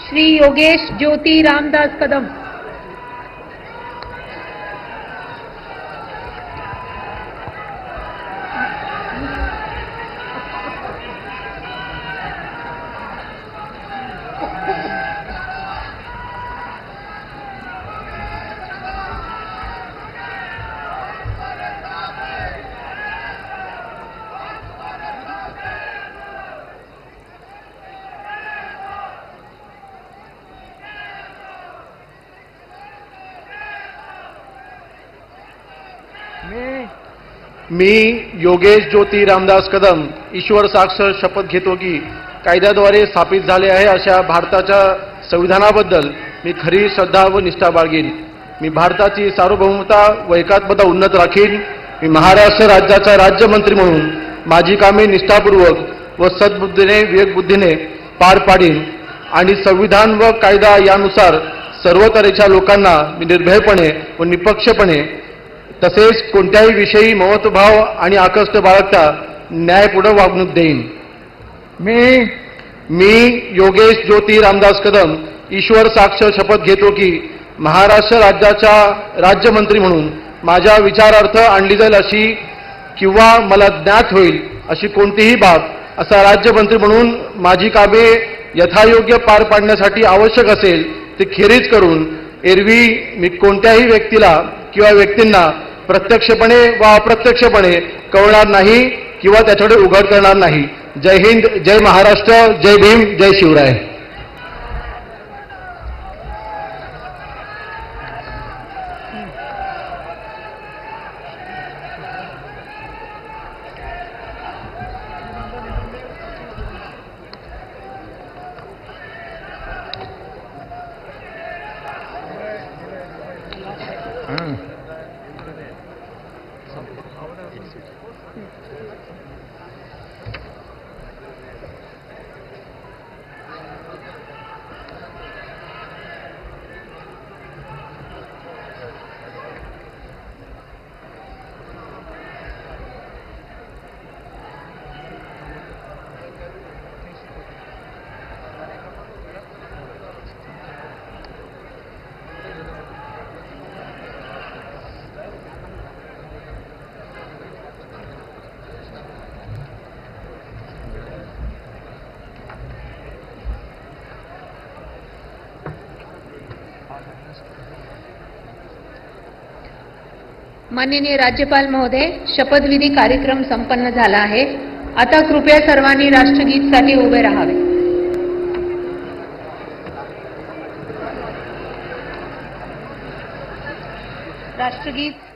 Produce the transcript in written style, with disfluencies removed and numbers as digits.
श्री योगेश ज्योति रामदास कदम। मी योगेश ज्योति रामदास कदम ईश्वर साक्ष शपथ घेतो की कायद्याद्वारे स्थापित झाले आहे अशा भारताच्या संविधानाबद्दल मी खरी श्रद्धा व निष्ठा बाळगेन। मी भारताची सार्वभौमता व एकात्मता उन्नत राखीन। मी महाराष्ट्र राज्याचा राज्यमंत्री म्हणून माझी कामे निष्ठापूर्वक व सद्बुद्धीने विवेकबुद्धीने पार पाडीन आणि संविधान व कायदा यानुसार सर्व तऱ्हेच्या लोकांना मी निर्भयपणे व निपक्षपणे तसेच कोणत्याही विषयी ममत्वभाव आणि आकष्ट बाळगता न्यायपूर्ण वागणूक देईन। मी योगेश ज्योति रामदास कदम ईश्वर साक्ष शपथ घेतो की महाराष्ट्र राज्याचा राज्यमंत्री म्हणून माझ्या विचारार्थ आणली जाईल अशी किंवा मला ज्ञात होईल अशी कोणतीही बाब असा राज्यमंत्री म्हणून माझी कामे यथायोग्य पार पाडण्यासाठी आवश्यक असेल ते खेरीज करून एरवी मी कोणत्याही व्यक्तीला किंवा व्यक्तींना प्रत्यक्षपणे व अप्रत्यक्षपणे कळवणार नाही किंवा त्याच्याकडे उघड करणार नाही। जय हिंद, जय महाराष्ट्र, जय भीम, जय शिवराय। माननीय राज्यपाल महोदय, शपथविधी कार्यक्रम संपन्न झाला आहे। आता कृपया सर्वांनी राष्ट्रगीतासाठी उभे राहावे। राष्ट्रगीत।